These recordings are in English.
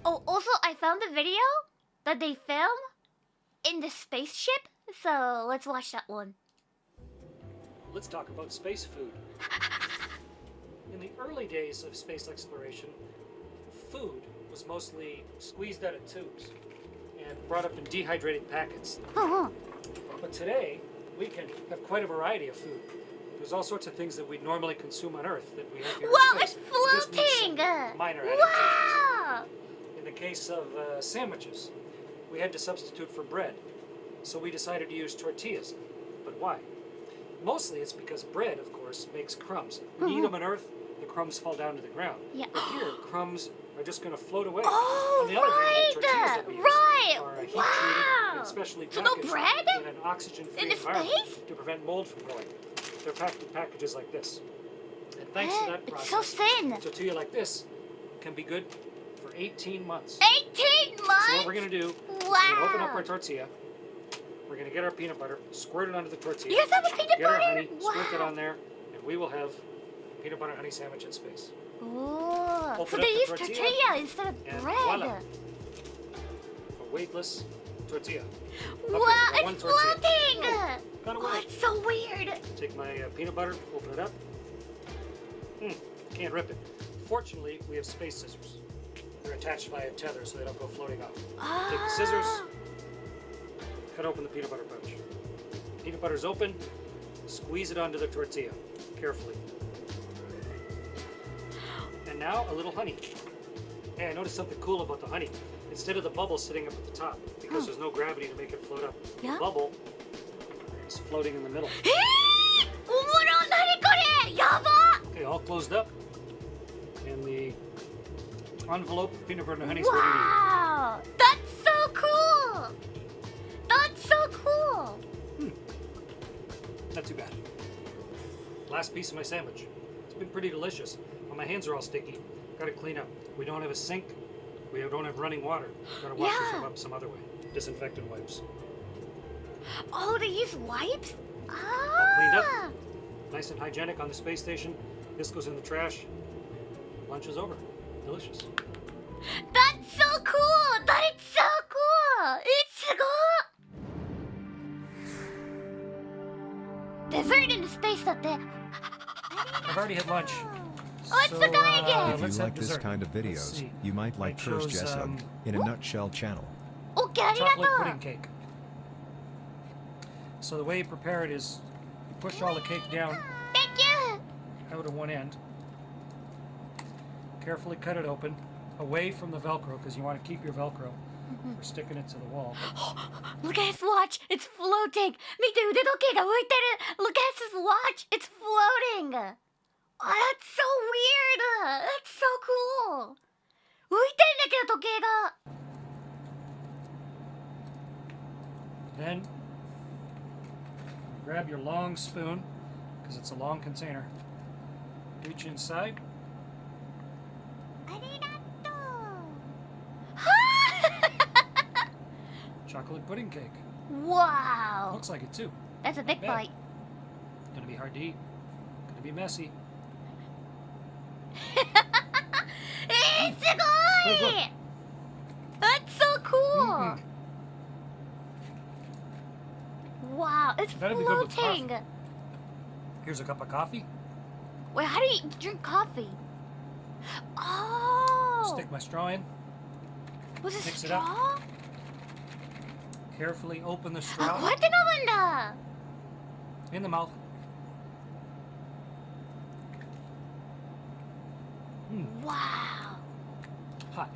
Oh, also, I found the video that they film in the spaceship, so let's watch that one. Let's talk about space food. In the early days of space exploration, food was mostly squeezed out of tubes and brought up in dehydrated packets. But today, we can have quite a variety of food. There's all sorts of things that we normally consume on Earth that we have here Wow, in space. it's floating! Minor adaptations. Wow! In the case of sandwiches, we had to substitute for bread. So we decided to use tortillas. But why? Mostly it's because bread, of course, makes crumbs. When you eat them on Earth, the crumbs fall down to the ground. Yeah. But here, crumbs are just going to float away. Oh, on the other hand, the tortillas that we use are heat treated and specially packaged bread? in an oxygen-free In environment space? to prevent mold from growing. They're packed in packages like this. And thanks to that process, it's so thin. a tortilla like this can be good for 18 months. 18 months? So what we're going to do, wow. we're going to open up our tortilla. We're going to get our peanut butter, squirt it onto the tortilla. You guys have a peanut get our butter? honey, squirt it on there, and we will have peanut butter honey sandwich in space. Oh, Open so up they the use tortilla, instead of and bread. voila. A weightless tortilla. Wow, Okay, it's floating! Got away. Oh, it's so weird. Take my peanut butter, open it up. Can't rip it. Fortunately, we have space scissors. They're attached by a tether so they don't go floating off. Take the scissors, cut open the peanut butter pouch. Peanut butter's open, squeeze it onto the tortilla, carefully. And now a little honey. Hey, I noticed something cool about the honey. Instead of the bubble sitting up at the top, because there's no gravity to make it float up, the bubble is floating in the middle. Okay, all closed up. And the envelope of peanut butter and honey is ready to eat. Wow, that's so cool. That's so cool. Not too bad. Last piece of my sandwich. It's been pretty delicious, but my hands are all sticky. Got to clean up. We don't have a sink. We don't have running water. Got to wash yourself up some other way. Disinfectant wipes. Oh, they use wipes? All cleaned up. Nice and hygienic on the space station. This goes in the trash. Lunch is over. Delicious. That's so cool. That is so cool. It's cool. Dessert in the space that they. I've already had lunch. Oh, it's the guy again. If you Let's have like this dessert. kind of videos, you might like Curse Jessug in a Nutshell channel. Chocolate pudding cake. So the way you prepare it is you push all the cake down Thank you. out of one end. Carefully cut it open, away from the Velcro, because you want to keep your Velcro for sticking it to the wall. Look at his watch. It's floating. 見て、腕時計が浮いてる. Look at his watch. It's floating. Oh, that's so weird. That's so cool. 浮いてんだけど、時計が. Then grab your long spoon, because it's a long container. Reach inside. Chocolate pudding cake. Wow. Looks like it too. That's a big Bad. bite. Gonna be hard to eat. Gonna be messy. すごい. That's so cool. Wow, it's That'd be good with floating. coffee. Here's a cup of coffee. Wait, how do you drink coffee? Oh. Stick my straw in. Was it Mix it straw? up. Carefully open the あ、 straw こうやって飲むんだ. in the mouth. Wow. Hot.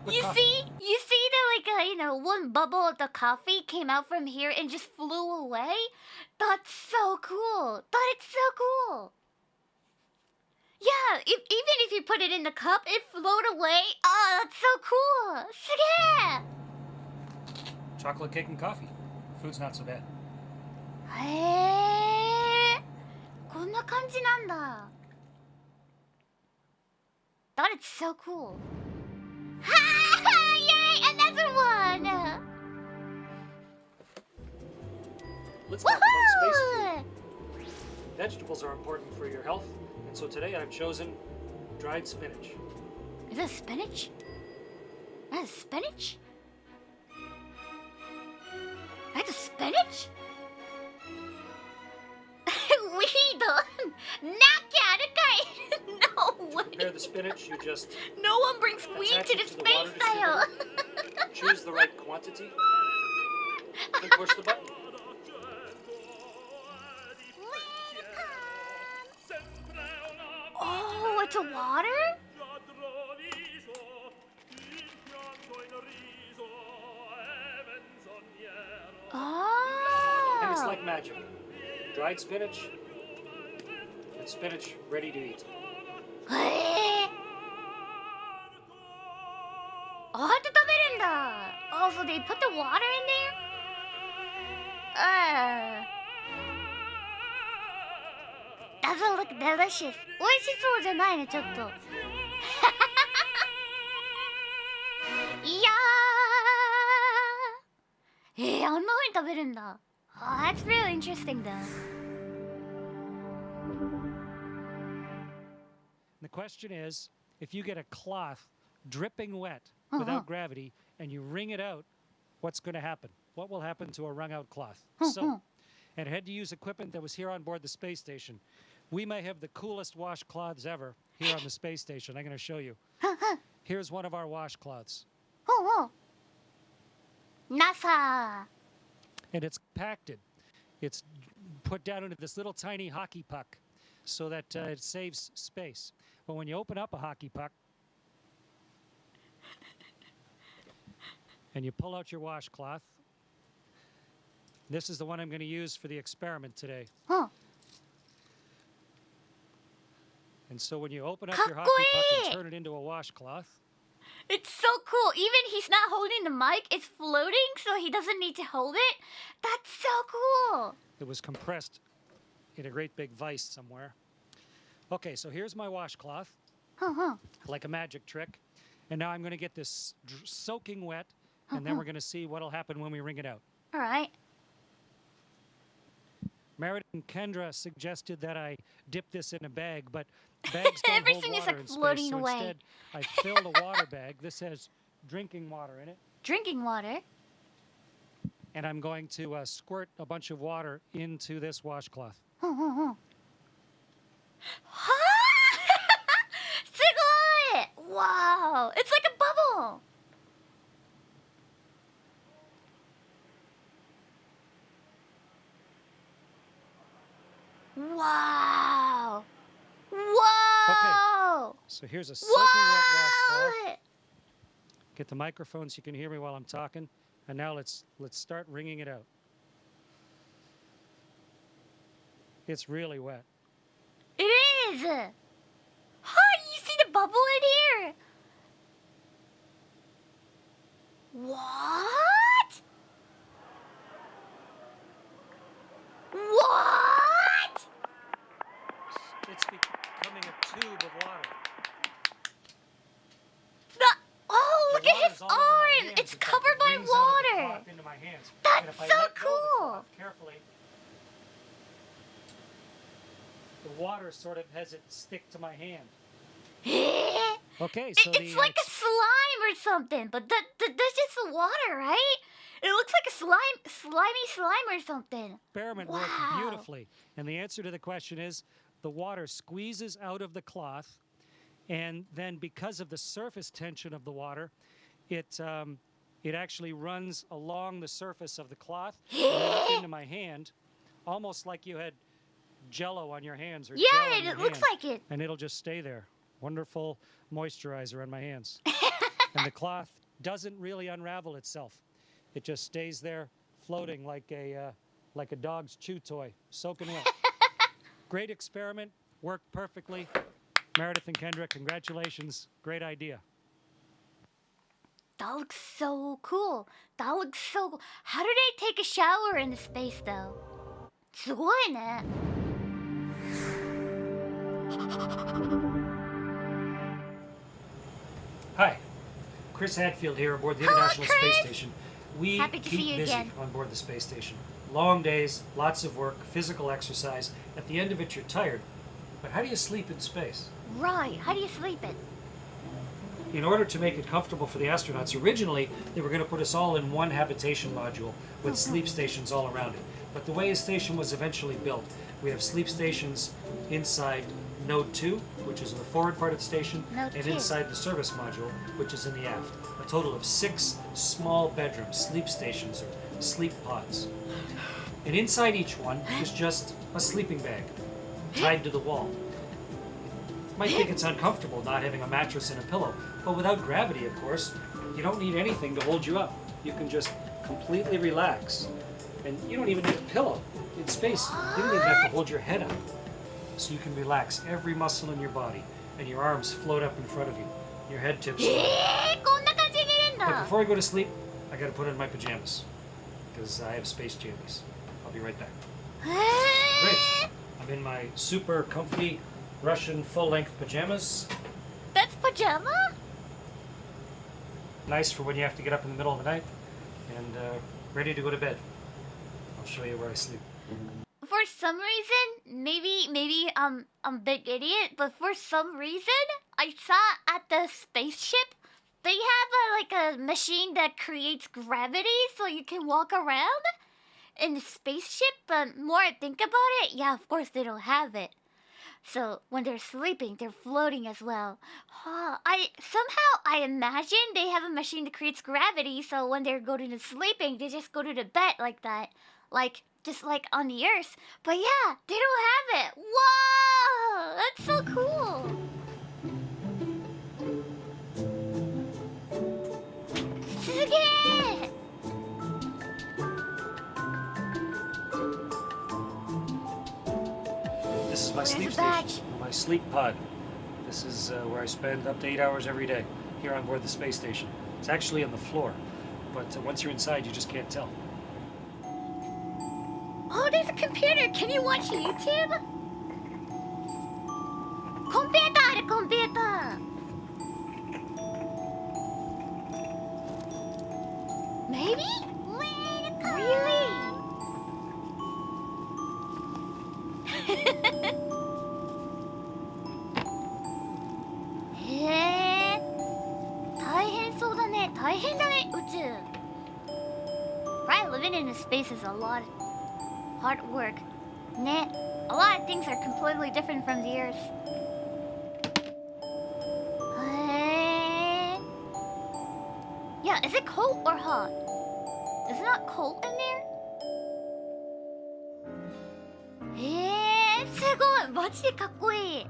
With You coffee. see that one bubble of the coffee came out from here and just flew away? That's so cool. That is so cool. Yeah, even if you put it in the cup, it float away. Oh, that's so cool. すげえ. Chocolate cake and coffee. Food's not so bad. へえ。こんな感じなんだ. That is so cool. Yay! Another one! Let's talk about space Woohoo! food. Vegetables are important for your health, and so today I've chosen dried spinach. Is it spinach? That's spinach? That's spinach? Weed! No way! Prepare the spinach, you just No one brings weed attach to it the to the space water dial! distributor, choose the right quantity, and push the button. Oh, it's a water? Oh! And it's like magic. Dried spinach, and spinach ready to eat. ああやって食べるんだ。Oh, so they put the water in there? Doesn't look delicious. 美味しそうじゃないね、ちょっと。いやー。あんな風に食べるんだ。Oh, that's really interesting though. The question is, if you get a cloth dripping wet without gravity and you wring it out, what's going to happen? What will happen to a wrung out cloth? So, and had to use equipment that was here on board the space station. We may have the coolest washcloths ever here on the space station. I'm going to show you. Here's one of our washcloths. NASA. And it's compacted. It's put down into this little tiny hockey puck so that it saves space. But when you open up a hockey puck and you pull out your washcloth, this is the one I'm going to use for the experiment today. And so when you open up your hockey puck and turn it into a washcloth, it's so cool. Even he's not holding the mic, it's floating, so he doesn't need to hold it. That's so cool. it was compressed in a great big vise somewhere. Okay, so here's my washcloth, like a magic trick. And now I'm going to get this soaking wet, and then we're going to see what'll happen when we wring it out. All right. Meredith and Kendra suggested that I dip this in a bag, but bags don't Everything hold is water like in floating space, so away. instead I filled a water bag. This has drinking water in it. Drinking water. And I'm going to squirt a bunch of water into this washcloth. すごい! Wow! It's like a bubble! Wow! Wow! So here's a soaking wet washcloth. Wow! Get the microphone so you can hear me while I'm talking. And now let's start wringing it out. It's really wet. It is! Huh, you see the bubble in here? What? What? It's becoming a tube of water. Oh, look The at his water's all over my arm! hands. It's In fact, covered it by wrings out of the water! cloth into my hands. That's And if I so let go of the cool. cloth carefully, the water sort of has it stick to my hand. Okay, so It's like a slime or something, but that's just the water, right? It looks like a slimy slime or something. experiment Wow. worked beautifully. And the answer to the question is the water squeezes out of the cloth, and then because of the surface tension of the water, it actually runs along the surface of the cloth and then up into my hand, almost like you had Jello on your hands or gel on Yeah, your it looks hand, like it. and it'll just stay there. Wonderful moisturizer on my hands. And the cloth doesn't really unravel itself. It just stays there floating like a dog's chew toy, soaking wet. Great experiment, worked perfectly. Meredith and Kendra, congratulations. Great idea. That looks so cool. That looks so cool. How do they take a shower in space, though? すごいね. Hi, Chris Hadfield here aboard the Hello, International Space Chris. Station. We Happy to keep see you busy again. on board the space station. Long days, lots of work, physical exercise. At the end of it, you're tired. But how do you sleep in space? Right. How do you sleep it? in order to make it comfortable for the astronauts, originally they were going to put us all in one habitation module with sleep stations all around it. But the way a station was eventually built, we have sleep stations inside Node 2, which is in the forward part of the station, Node and 2. inside the service module, which is in the aft. A total of 6 small bedrooms, sleep stations, or sleep pods. And inside each one is just a sleeping bag tied to the wall. You might think it's uncomfortable not having a mattress and a pillow, but without gravity, of course, you don't need anything to hold you up. You can just completely relax. And you don't even need a pillow. In space, you don't even have to hold your head up. So you can relax every muscle in your body, and your arms float up in front of you. Your head tips forward. こんな感じに寝るん But だ before I go to sleep, I gotta put on my pajamas. Because I have space jammies. I'll be right back. へ Great. I'm in my super comfy Russian full-length pajamas. That's pajama? Nice for when you have to get up in the middle of the night. And ready to go to bed. I'll show you where I sleep. For some reason, maybe I'm a big idiot, but for some reason, I saw at the spaceship they have a machine that creates gravity so you can walk around in the spaceship. But more I think about it, yeah, of course they don't have it. So when they're sleeping, they're floating as well. I imagine they have a machine that creates gravity, so when they're going to sleeping, they just go to the bed like that, just like on the Earth. But yeah, they don't have it. Whoa, that's so cool. Suge! This is my Where's sleep the badge? station, my sleep pod. This is where I spend up to 8 hours every day here on board the space station. It's actually on the floor, but once you're inside, you just can't tell. Oh, there's a computer. Can you watch YouTube? Computer, computer. Maybe? Really? Right, living in space is a lot of hard work. Nah, a lot of things are completely different from the Earth. Yeah, is it cold or hot? Is it not cold in there? すごいマジでかっこいい。